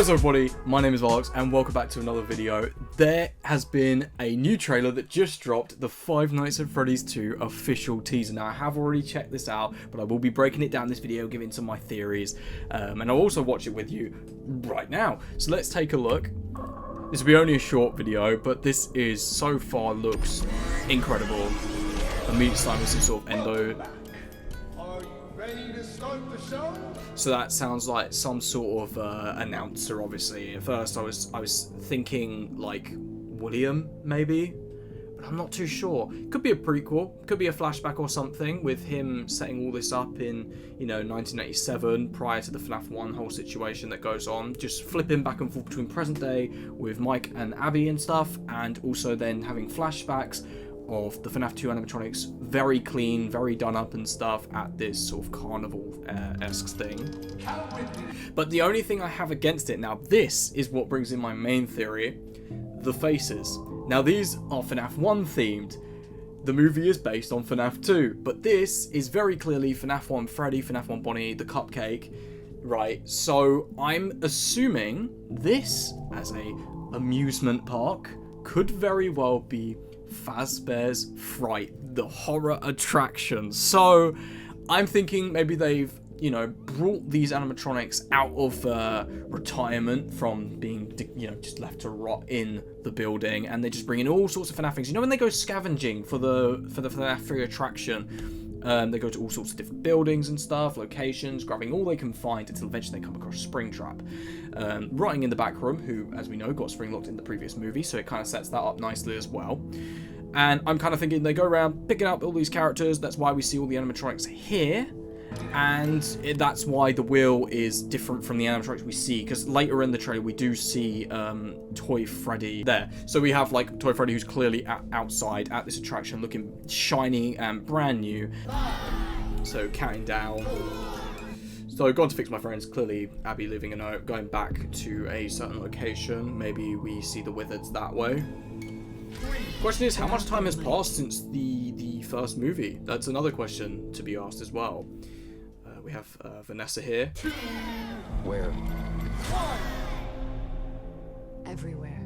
What's up everybody, my name is Valox and welcome back to another video. There has been a new trailer that just dropped, the Five Nights at Freddy's 2 official teaser. Now I have already checked this out, but I will be breaking it down in this video, giving some of my theories, and I'll also watch it with you right now. So let's take a look. This will be only a short video, but this is so far looks incredible. Immediate style with some sort of endo. Ready to start the show? So that sounds like some sort of announcer, obviously. At first I was thinking like William, maybe, but I'm not too sure. Could be a prequel, could be a flashback or something with him setting all this up in, you know, 1987, prior to the FNAF 1 whole situation that goes on. Just flipping back and forth between present day with Mike and Abby and stuff, and also then having flashbacks of the FNAF 2 animatronics, very clean, very done up and stuff, at this sort of carnival-esque thing. But the only thing I have against it, now this is what brings in my main theory, the faces. Now these are FNAF 1 themed, the movie is based on FNAF 2, but this is very clearly FNAF 1 Freddy, FNAF 1 Bonnie, the cupcake, right? So I'm assuming this, as a amusement park, could very well be Fazbear's Fright, the horror attraction. So I'm thinking maybe they've, you know, brought these animatronics out of retirement from being, you know, just left to rot in the building, and they're just bringing all sorts of FNAF things. You know, when they go scavenging for the FNAF 3 attraction, they go to all sorts of different buildings and stuff, locations, grabbing all they can find until eventually they come across Springtrap. Rotting in the back room, who, as we know, got spring locked in the previous movie, so it kind of sets that up nicely as well. And I'm kind of thinking they go around picking up all these characters. That's why we see all the animatronics here. And that's why the wheel is different from the animatronics we see, because later in the trailer we do see Toy Freddy there. So we have like Toy Freddy, who's clearly outside at this attraction, looking shiny and brand new. So counting down. So gone to fix my friends. Clearly Abby leaving a note, going back to a certain location. Maybe we see the Wizards that way. Question is, how much time has passed since the first movie? That's another question to be asked as well. We have Vanessa here. Where? Everywhere.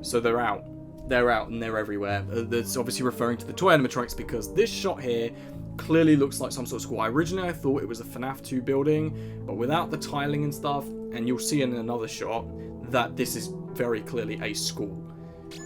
So they're out. They're out and they're everywhere. That's obviously referring to the toy animatronics, because this shot here clearly looks like some sort of school. Originally I thought it was a FNAF 2 building, but without the tiling and stuff, and you'll see in another shot that this is very clearly a school.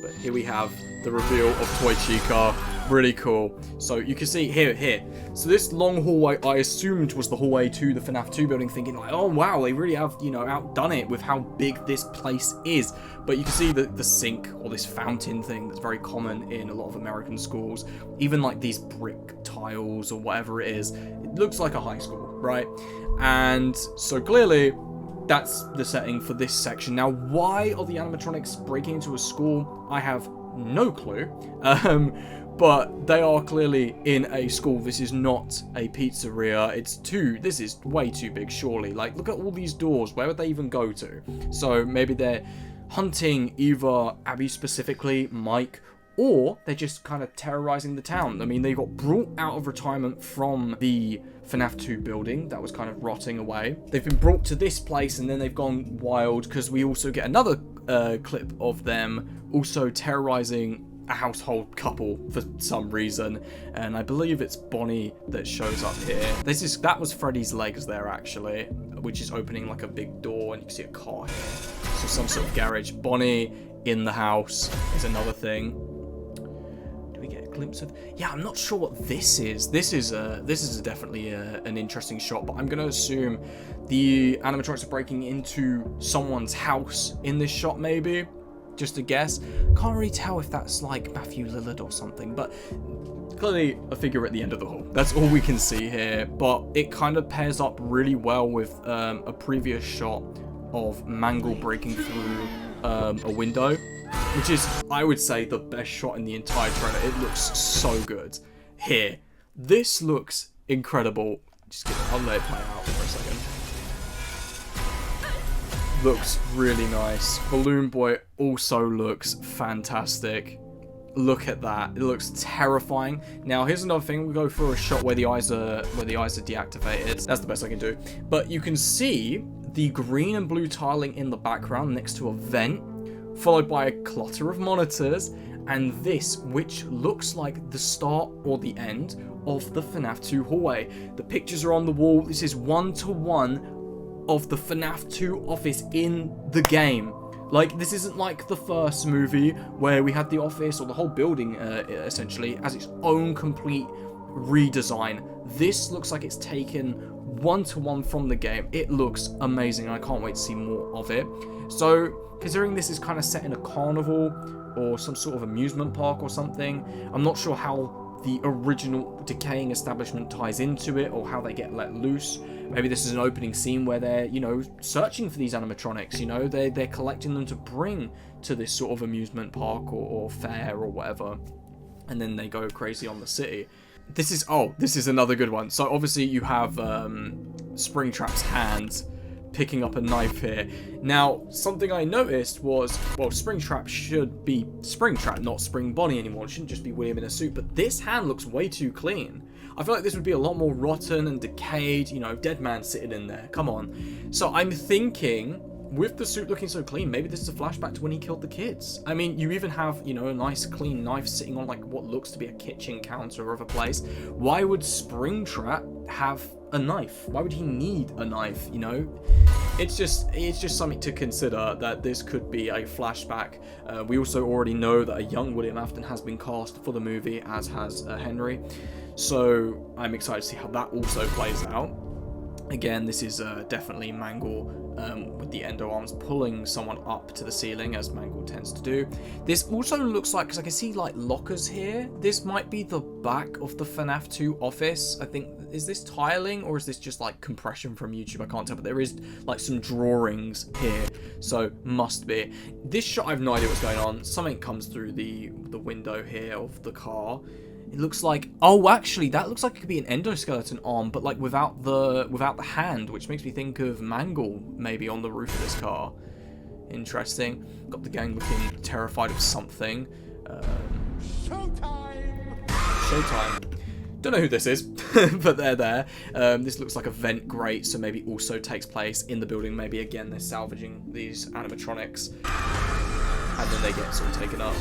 But here we have the reveal of Toy Chica. Really cool. So you can see here. So this long hallway I assumed was the hallway to the FNAF 2 building, thinking like, oh wow, they really have, you know, outdone it with how big this place is. But you can see the sink, or this fountain thing that's very common in a lot of American schools. Even like these brick tiles or whatever it is. It looks like a high school, right? And so clearly that's the setting for this section. Now, why are the animatronics breaking into a school? I have no clue. But they are clearly in a school. This is not a pizzeria. This is way too big, surely. Like, look at all these doors. Where would they even go to? So maybe they're hunting either Abby specifically, Mike, or they're just kind of terrorizing the town. I mean, they got brought out of retirement from the FNAF 2 building that was kind of rotting away. They've been brought to this place, and then they've gone wild, because we also get another clip of them also terrorizing a household couple for some reason, and I believe it's Bonnie that shows up here. That was Freddy's legs there, actually, which is opening like a big door, and you can see a car here. So some sort of garage. Bonnie in the house is another thing. We get a glimpse of, yeah, I'm not sure what this is. This is definitely an interesting shot, but I'm gonna assume the animatronics are breaking into someone's house in this shot, maybe, just a guess. Can't really tell if that's like Matthew Lillard or something, but clearly a figure at the end of the hall. That's all we can see here, but it kind of pairs up really well with a previous shot of Mangle breaking through a window, which is, I would say, the best shot in the entire trailer. It looks so good. Here, this looks incredible. I'll let it play out for a second. Looks really nice. Balloon Boy also looks fantastic. Look at that. It looks terrifying. Now, here's another thing. We go for a shot where the eyes are deactivated. That's the best I can do. But you can see the green and blue tiling in the background next to a vent, followed by a clutter of monitors, and this, which looks like the start or the end of the FNAF 2 hallway. The pictures are on the wall. This is one-to-one of the FNAF 2 office in the game. Like, this isn't like the first movie where we had the office or the whole building essentially as its own complete redesign. This looks like it's taken one-to-one from the game. It looks amazing. I can't wait to see more of it. So, considering this is kind of set in a carnival or some sort of amusement park or something, I'm not sure how the original decaying establishment ties into it or how they get let loose. Maybe this is an opening scene where they're, you know, searching for these animatronics, you know, they're collecting them to bring to this sort of amusement park or fair or whatever, and then they go crazy on the city. This is another good one. So obviously you have Springtrap's hand picking up a knife here. Now, something I noticed was, well, Springtrap should be Springtrap, not Spring Bonnie anymore. It shouldn't just be William in a suit, but this hand looks way too clean. I feel like this would be a lot more rotten and decayed, you know, dead man sitting in there. Come on. So I'm thinking, with the suit looking so clean, maybe this is a flashback to when he killed the kids. I mean, you even have, you know, a nice clean knife sitting on like what looks to be a kitchen counter of a place. Why would Springtrap have a knife? Why would he need a knife, you know? It's just something to consider that this could be a flashback. We also already know that a young William Afton has been cast for the movie, as has Henry. So I'm excited to see how that also plays out. Again, this is definitely Mangle with the endo arms pulling someone up to the ceiling, as Mangle tends to do. This also looks like, because I can see like lockers here, this might be the back of the FNAF 2 office. I think, is this tiling or is this just like compression from YouTube? I can't tell, but there is like some drawings here, so must be. This shot, I have no idea what's going on. Something comes through the window here of the car. It looks like, oh, actually, that looks like it could be an endoskeleton arm, but like without the hand, which makes me think of Mangle maybe on the roof of this car. Interesting. Got the gang looking terrified of something. Showtime! Showtime. Don't know who this is, but they're there. This looks like a vent grate, so maybe also takes place in the building. Maybe again they're salvaging these animatronics, and then they get sort of taken up.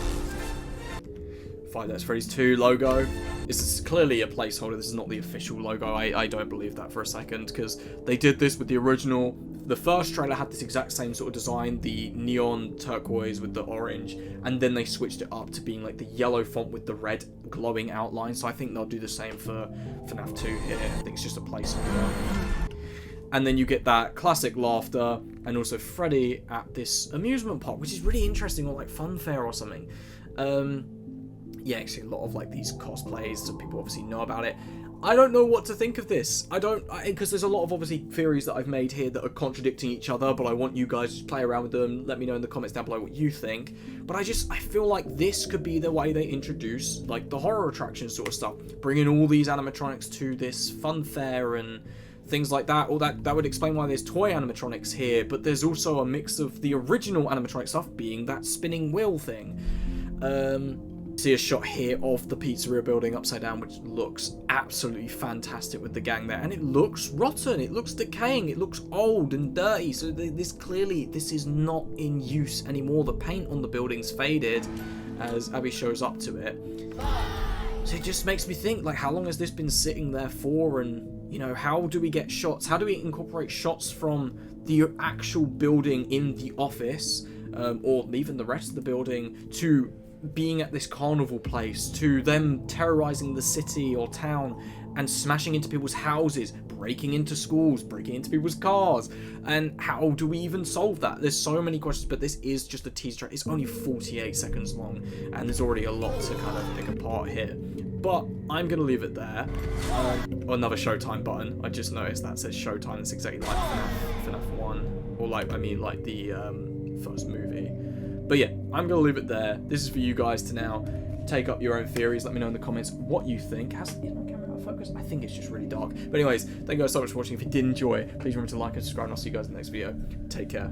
Five Nights at Freddy's 2 logo. This is clearly a placeholder. This is not the official logo. I don't believe that for a second, because they did this with the original. The first trailer had this exact same sort of design, the neon turquoise with the orange, and then they switched it up to being like the yellow font with the red glowing outline. So I think they'll do the same for FNAF 2 here. I think it's just a placeholder. And then you get that classic laughter, and also Freddy at this amusement park, which is really interesting, or like fun fair or something. Yeah, actually a lot of like these cosplays, so people obviously know about it. I don't know what to think of this. Because there's a lot of obviously theories that I've made here that are contradicting each other, but I want you guys to play around with them. Let me know in the comments down below what you think. But I feel like this could be the way they introduce like the horror attraction sort of stuff, bringing all these animatronics to this fun fair and things like that. Or that would explain why there's toy animatronics here, but there's also a mix of the original animatronic stuff being that spinning wheel thing. See a shot here of the pizzeria building upside down, which looks absolutely fantastic with the gang there, and it looks rotten, it looks decaying, it looks old and dirty. So this is not in use anymore. The paint on the building's faded as Abby shows up to it. So it just makes me think, like, how long has this been sitting there for? And, you know, how do we get shots? How do we incorporate shots from the actual building in the office, or even the rest of the building, to being at this carnival place, to them terrorizing the city or town and smashing into people's houses, breaking into schools, breaking into people's cars? And how do we even solve that? There's so many questions, but this is just a teaser. It's only 48 seconds long, and there's already a lot to kind of pick apart here. But I'm going to leave it there. Another Showtime button. I just noticed that says Showtime. It's exactly like FNAF 1, or like, I mean, like the first movie. But yeah, I'm going to leave it there. This is for you guys to now take up your own theories. Let me know in the comments what you think. Is my camera out of focus? I think it's just really dark. But anyways, thank you guys so much for watching. If you did enjoy, please remember to like and subscribe, and I'll see you guys in the next video. Take care.